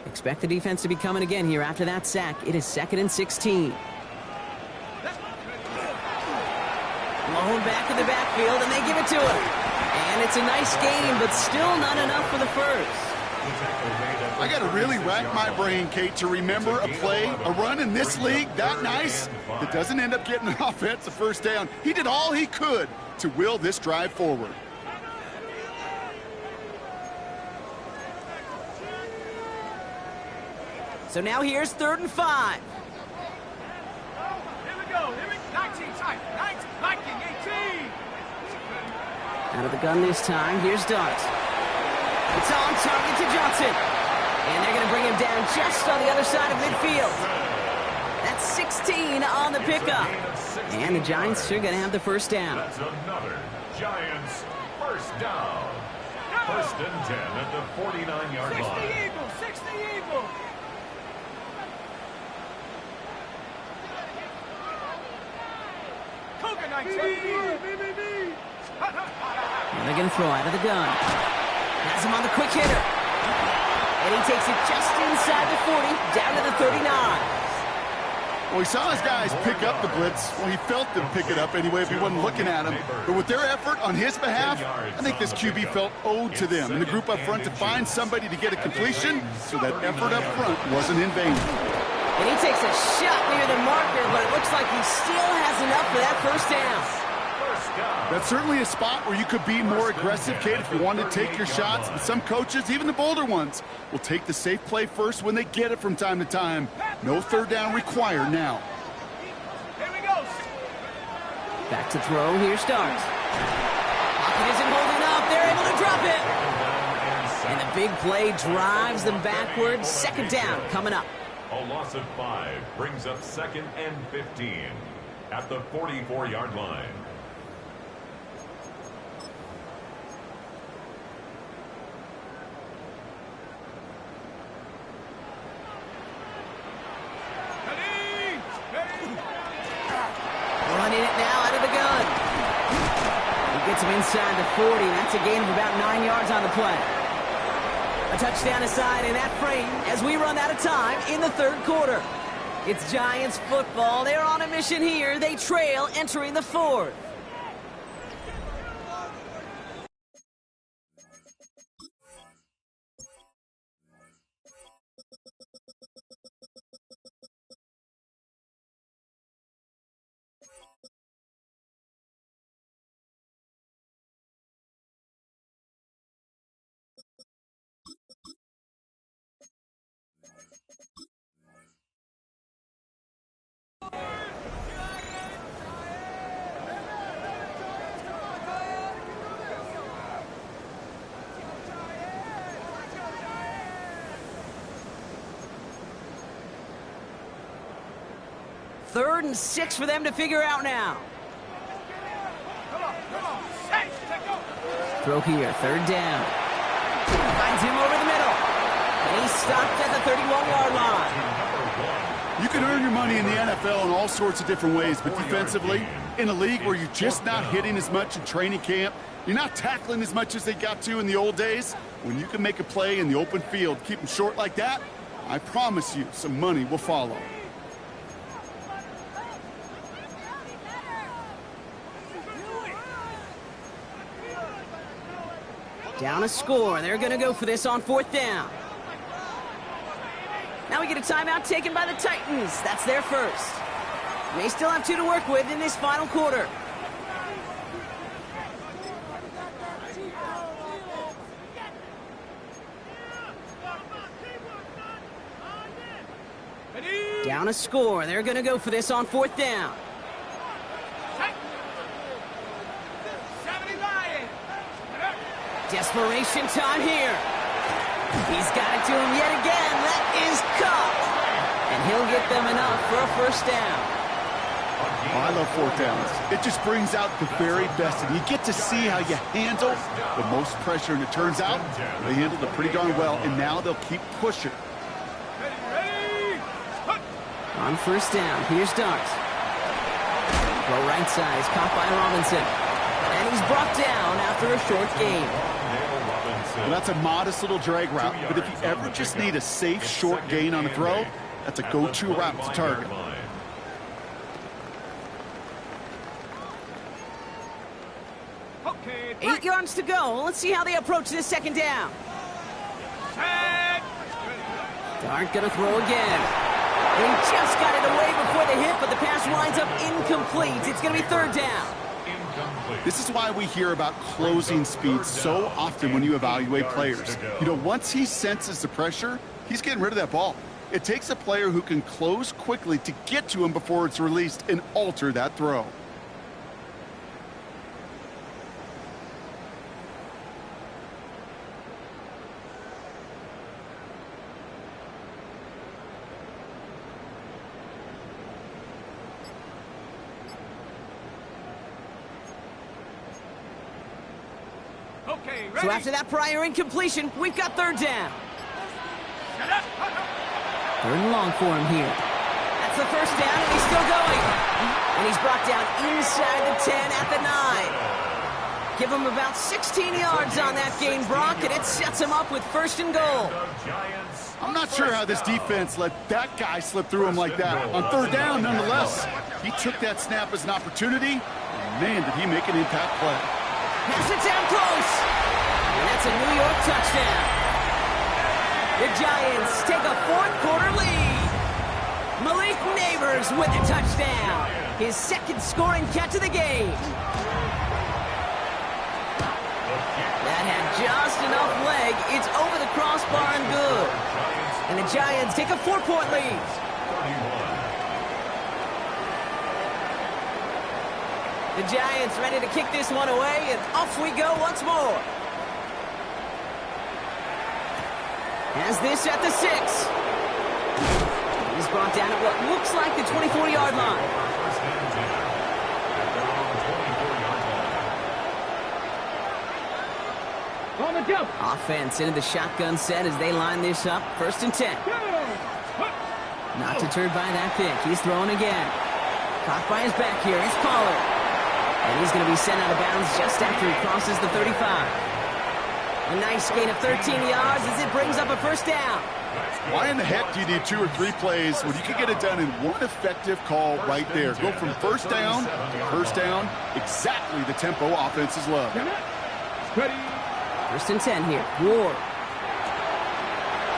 Speaker 1: Expect the defense to be coming again here after that sack. It is 2nd and 16. Blown back in the backfield, and they give it to him. And it's a nice game, but still not enough for the first.
Speaker 2: I got to really rack my brain, Kate, to remember a play, a run in this league that nice that doesn't end up getting an offensive first down. He did all he could to will this drive forward.
Speaker 1: So now here's 3rd and 5.
Speaker 4: Here we go. 19 tight. 19, 18.
Speaker 1: Out of the gun this time. Here's Dart. It's on target to Johnson. And they're going to bring him down just on the other side of midfield. That's 16 on the pickup. And the Giants are going to have the first down.
Speaker 3: That's another Giants first down. 1st and 10 at the 49-yard line.
Speaker 4: 60 Eagles. 60 Eagles.
Speaker 1: And they're going to throw out of the gun. Has him on the quick hitter. And he takes it just inside the 40, down to the 39.
Speaker 2: Well, he saw his guys pick up the blitz. Well, he felt them pick it up anyway if he wasn't looking at him. But with their effort on his behalf, I think this QB felt owed to them and the group up front to find somebody to get a completion, so that effort up front wasn't in vain.
Speaker 1: And he takes a shot near the marker, but it looks like he still has enough for that first down.
Speaker 2: That's certainly a spot where you could be more aggressive, Kate, if you want to take your shots. And some coaches, even the bolder ones, will take the safe play first when they get it from time to time. No 3rd down required now.
Speaker 4: Here we go.
Speaker 1: Back to throw. Here's Dart. Pocket isn't holding up. They're able to drop it. And the big play drives them backwards. 2nd down coming up.
Speaker 3: A loss of 5 brings up 2nd and 15 at the 44-yard line.
Speaker 1: Running it now out of the gun. He gets him inside the 40. That's a gain of about 9 yards on the play. A touchdown aside in that frame as we run out of time in the 3rd quarter. It's Giants football. They're on a mission here. They trail entering the 4th. Third and 6 for them to figure out now. throw here, third down. Finds him over the middle. And he's stopped at the 31-yard line.
Speaker 2: You can earn your money in the NFL in all sorts of different ways, but defensively, in a league where you're just not hitting as much in training camp, you're not tackling as much as they got to in the old days, when you can make a play in the open field, keep them short like that, I promise you some money will follow.
Speaker 1: Down a score. They're going to go for this on fourth down. Now we get a timeout taken by the Titans. That's their first. They still have 2 to work with in this final quarter. Down a score. They're going to go for this on fourth down. Desperation time here. He's got it to him yet again. That is caught. And he'll get them enough for a first down.
Speaker 2: Oh, I love fourth downs. It just brings out the very best, and you get to see how you handle the most pressure, and it turns out they handled it pretty darn well, and now they'll keep pushing.
Speaker 1: On first down, here's Dart. Throw right side is caught by Robinson. And he's brought down after a short gain.
Speaker 2: Well, that's a modest little drag route, but if you ever just need a safe short gain on a throw, that's a go-to route to target.
Speaker 4: Okay,
Speaker 1: 8 yards to go. Let's see how they approach this second down. Dart gonna throw again. He just got it away before the hit, but the pass winds up incomplete. It's gonna be third down.
Speaker 2: This is why we hear about closing speed so often when you evaluate players. You know, once he senses the pressure, he's getting rid of that ball. It takes a player who can close quickly to get to him before it's released and alter that throw.
Speaker 4: Okay,
Speaker 1: So after that prior incompletion, we've got third down. Third and long for him here. That's the first down, and he's still going. And he's brought down inside the 10 at the 9. Give him about 16 yards on that gain, Brock, and it sets him up with first and goal.
Speaker 2: I'm not sure how this defense let that guy slip through him like that. On third down, nonetheless, he took that snap as an opportunity, and man, did he make an impact play.
Speaker 1: Pass it down close. And that's a New York touchdown. The Giants take a fourth quarter lead. Malik Neighbors with a touchdown. His second scoring catch of the game. That had just enough leg. It's over the crossbar and good. And the Giants take a 4-point lead. The Giants ready to kick this one away, and off we go once more. Has this at the 6. He's brought down at what looks like the 24-yard line.
Speaker 4: On the jump.
Speaker 1: Offense into the shotgun set as they line this up. First and 10. Not deterred by that pick. He's throwing again. Caught by his back here. It's Pollard. And he's going to be sent out of bounds just after he crosses the 35. A nice gain of 13 yards as it brings up a first down.
Speaker 2: Why in the heck do you need 2 or 3 plays when you can get it done in one effective call right there? Go from first down to first down, exactly the tempo offenses love.
Speaker 4: Ready.
Speaker 1: First and 10 here. Ward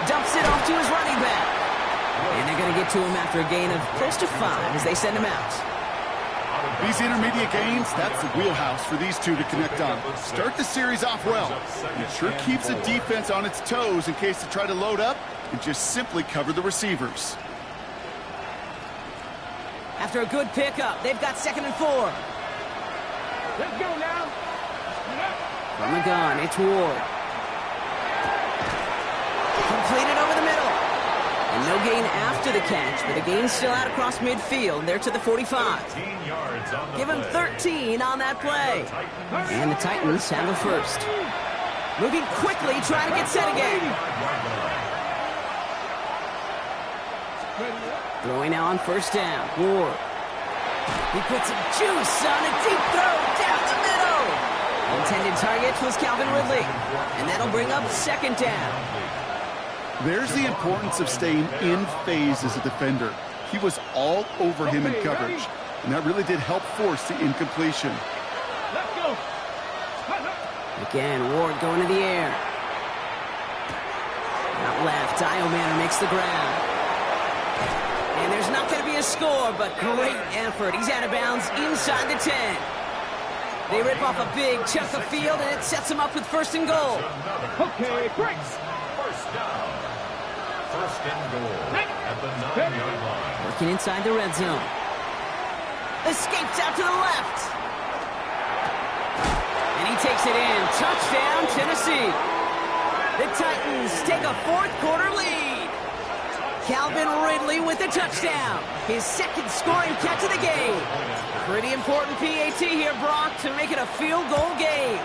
Speaker 1: dumps it off to his running back. And they're going to get to him after a gain of close to 5 as they send him out.
Speaker 2: These intermediate gains, that's the wheelhouse for these two to connect on. Start the series off well. It sure keeps the defense on its toes in case they try to load up and just simply cover the receivers.
Speaker 1: After a good pickup, they've got second and 4.
Speaker 4: Let's go now.
Speaker 1: From the gun, it's Ward. Completed over the middle. And And no gain after the catch, but the gain's still out across midfield. They're to the 45. Give him 13 on that play. And the Titans have a first. Moving quickly, trying to get set again. Throwing now on first down. Ward. He puts some juice on a deep throw down the middle. Intended target was Calvin Ridley. And that'll bring up second down.
Speaker 2: There's the importance of staying in phase as a defender. He was all over him in coverage, and that really did help force the incompletion.
Speaker 4: Let's go.
Speaker 1: Again, Ward going to the air. Out left, Iomanner makes the grab. And there's not going to be a score, but great effort. He's out of bounds inside the 10. They rip off a big chunk of field, and it sets them up with first and goal.
Speaker 4: Okay, great.
Speaker 3: First down. First and goal at the 9-yard line.
Speaker 1: Working inside the red zone. Escapes out to the left. And he takes it in. Touchdown, Tennessee. The Titans take a fourth-quarter lead. Calvin Ridley with a touchdown. His second scoring catch of the game. Pretty important PAT here, Brock, to make it a field goal game.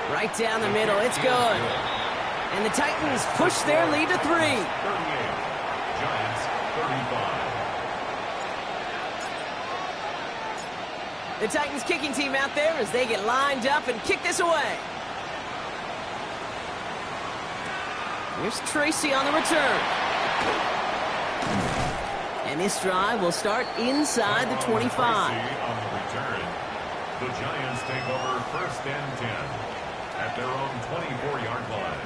Speaker 1: Right down the middle. It's good. And the Titans push their lead to 3.
Speaker 3: 38. Giants 35.
Speaker 1: The Titans kicking team out there as they get lined up and kick this away. Here's Tracy on the return. And this drive will start inside the 25.
Speaker 3: On the return, the Giants take over first and 10 at their own 24-yard line.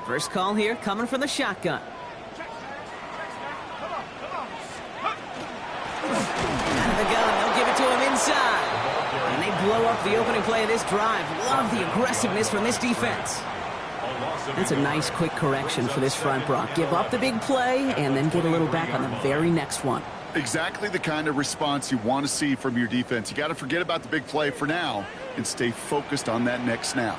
Speaker 1: First call here coming from the shotgun. Out of the gun, they'll give it to him inside. And they blow up the opening play of this drive. Love the aggressiveness from this defense. That's a nice quick correction for this front, Brock. Give up the big play and then get a little back on the very next one.
Speaker 2: Exactly the kind of response you want to see from your defense. You got to forget about the big play for now and stay focused on that next snap.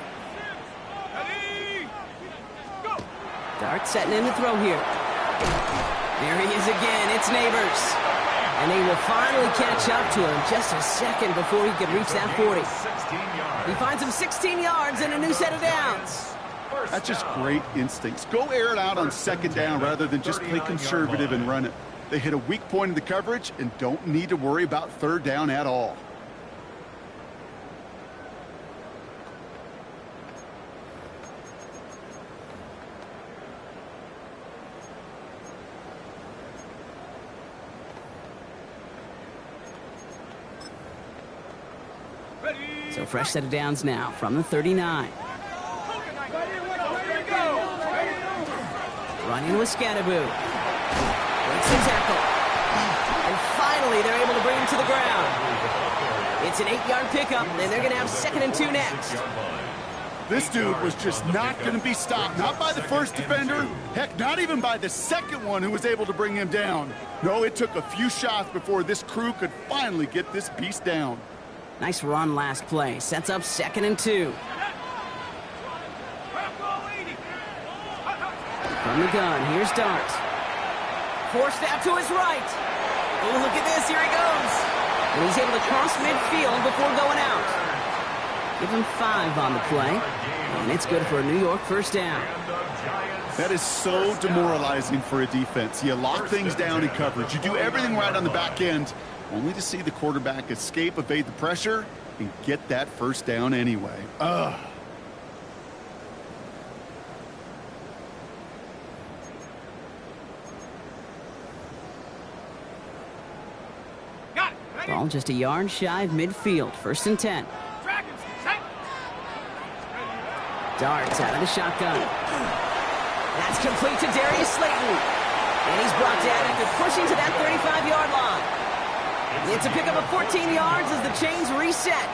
Speaker 1: Dart setting in to throw here. There he is again. It's Neighbors. And they will finally catch up to him just a second before he can reach that 40. He finds him 16 yards and a new set of downs.
Speaker 2: That's just great instincts. Go air it out on second down rather than just play conservative and run it. They hit a weak point in the coverage and don't need to worry about third down at all.
Speaker 1: So fresh set of downs now from the 39. Running with Scatterboo. Breaks the tackle. And finally they're able to bring him to the ground. It's an 8-yard pickup, and they're going to have 2nd and 2 next.
Speaker 2: This dude was just not going to be stopped. Not by the first defender. Heck, not even by the second one who was able to bring him down. No, it took a few shots before this crew could finally get this beast down.
Speaker 1: Nice run last play. Sets up 2nd and 2. From the gun, here's Dart. Forced out to his right. Oh, look at this. Here he goes. And he's able to cross midfield before going out. Give him 5 on the play. And it's good for a New York first down.
Speaker 2: That is so demoralizing for a defense. You lock things down in coverage. You do everything right on the back end, only to see the quarterback escape, evade the pressure, and get that first down anyway. Ugh.
Speaker 1: Ball just a yard shy of midfield. 1st and 10. Darts out of the shotgun. That's complete to Darius Slayton. And he's brought down after pushing to that 35-yard line. It's a pickup of 14 yards as the chains reset.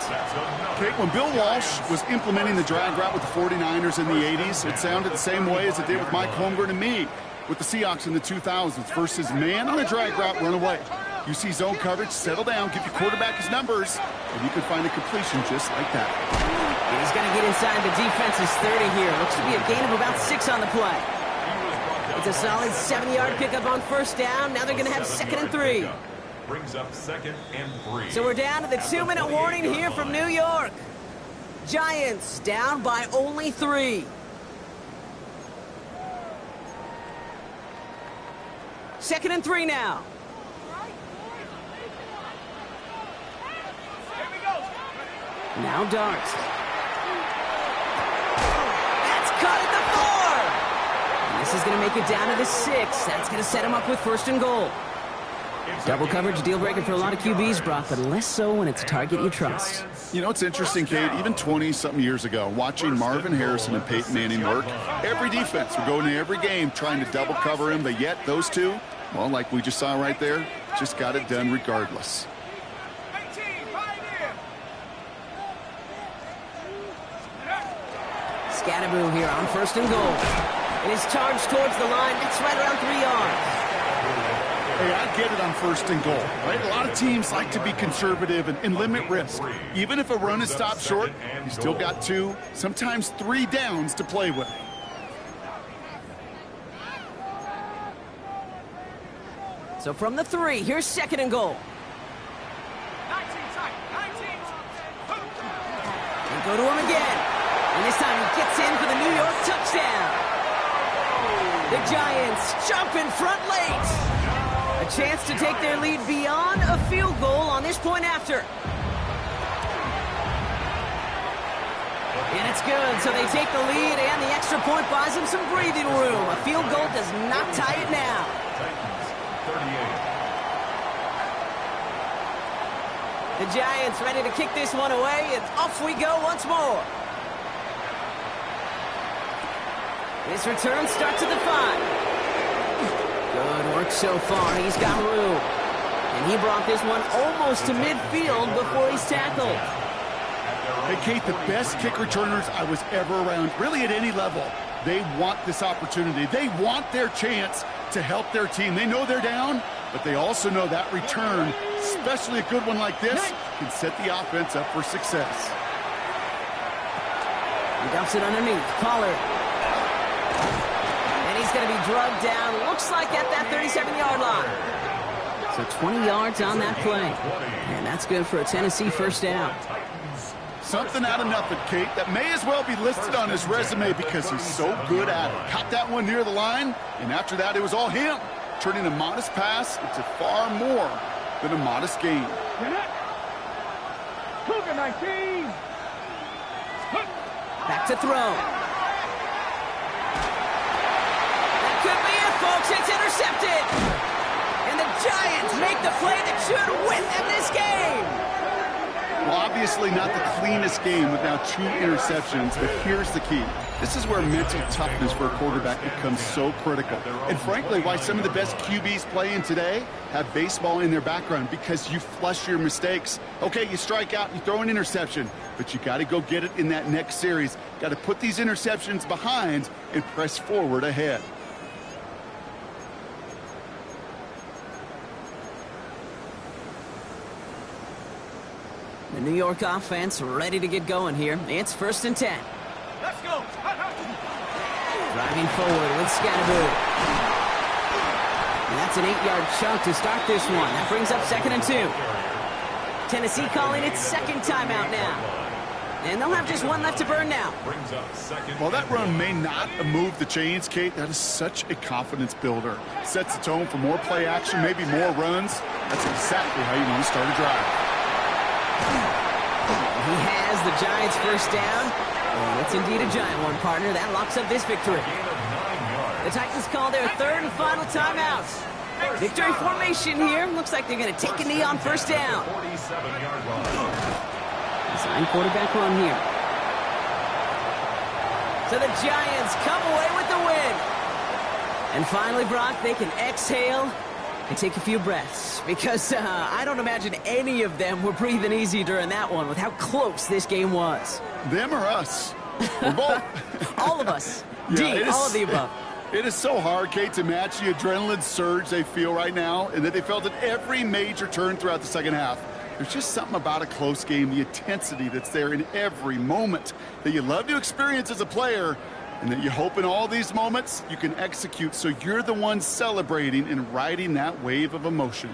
Speaker 2: Okay, when Bill Walsh was implementing the drag route with the 49ers in the 80s, it sounded the same way as it did with Mike Holmgren and me with the Seahawks in the 2000s versus man on a drag route, run away. You see zone coverage, settle down, give your quarterback his numbers, and you can find a completion just like that.
Speaker 1: And he's going to get inside the defense's 30 here. Looks to be a gain of about 6 on the play. It's a solid 7-yard pickup on first down. Now they're going to have 2nd and 3.
Speaker 3: Brings up 2nd and 3.
Speaker 1: So we're down to the 2-minute warning here from New York. Giants down by only 3. Second and 3 now. Now Darts. That's caught at the 4. And this is going to make it down to the 6. That's going to set him up with 1st and goal. Double coverage, deal breaker for a lot of QBs, Brock, but less so when it's a target you trust.
Speaker 2: You know, it's interesting, Kate, even 20-something years ago, watching Marvin Harrison and Peyton Manning work, every defense would go into every game trying to double cover him, but yet those two, well, like we just saw right there, just got it done regardless.
Speaker 1: Scatterboo here on 1st and goal. It is charged towards the line. It's right around 3 yards.
Speaker 2: Hey, I get it on 1st and goal, right? A lot of teams like to be conservative and limit risk. Even if a run is stopped short, you still got 2, sometimes 3 downs to play with.
Speaker 1: So from the 3, here's 2nd and goal.
Speaker 4: 19 tight, 19.
Speaker 1: And go to him again. And this time he gets in for the New York touchdown. The Giants jump in front late. A chance to take their lead beyond a field goal on this point after. And it's good, so they take the lead, and the extra point buys them some breathing room. A field goal does not tie it now. The Giants ready to kick this one away, and off we go once more. This return starts at the 5. Good work so far. He's got room. And he brought this one almost to midfield before he's tackled.
Speaker 2: Hey, Kate, the best kick returners I was ever around, really at any level, they want this opportunity. They want their chance to help their team. They know they're down, but they also know that return, especially a good one like this, can set the offense up for success.
Speaker 1: He dumps it underneath. Pollard. And he's going to be drugged down, looks like at that 37-yard line. So 20 yards on that play. And that's good for a Tennessee first down.
Speaker 2: Something out of nothing, Kate, that may as well be listed on his resume because he's so good at it. Caught that one near the line, and after that, it was all him, turning a modest pass into far more than a modest gain.
Speaker 4: Cougar 19.
Speaker 1: Back to throw. That could be it, folks. It's intercepted. And the Giants make the play that should win them this game.
Speaker 2: Well, obviously not the cleanest game with now 2 interceptions, but here's the key. This is where mental toughness for a quarterback becomes so critical. And frankly, why some of the best QBs playing today have baseball in their background, because you flush your mistakes. Okay, you strike out, you throw an interception, but you got to go get it in that next series. Got to put these interceptions behind and press forward ahead.
Speaker 1: The New York offense ready to get going here. It's 1st and 10.
Speaker 4: Let's go.
Speaker 1: Driving forward with Scatterboo. And that's an 8-yard chunk to start this one. That brings up 2nd and 2. Tennessee calling its 2nd timeout now. And they'll have just one left to burn now.
Speaker 2: While that run may not have moved the chains, Kate, that is such a confidence builder. Sets the tone for more play action, maybe more runs. That's exactly how you want to start a drive.
Speaker 1: He has the Giants first down. And it's indeed a giant one, partner. That locks up this victory. The Titans call their 3rd and final timeout. Victory formation here. Looks like they're going to take a knee on first down. Design quarterback run here. So the Giants come away with the win. And finally, Brock, they can exhale and take a few breaths, because I don't imagine any of them were breathing easy during that one with how close this game was.
Speaker 2: Them or us? We're both.
Speaker 1: All of us.
Speaker 2: Yeah,
Speaker 1: D, all of the above.
Speaker 2: It is so hard, Kate, to match the adrenaline surge they feel right now and that they felt at every major turn throughout the second half. There's just something about a close game, the intensity that's there in every moment that you love to experience as a player, and that you hope in all these moments you can execute so you're the one celebrating and riding that wave of emotion.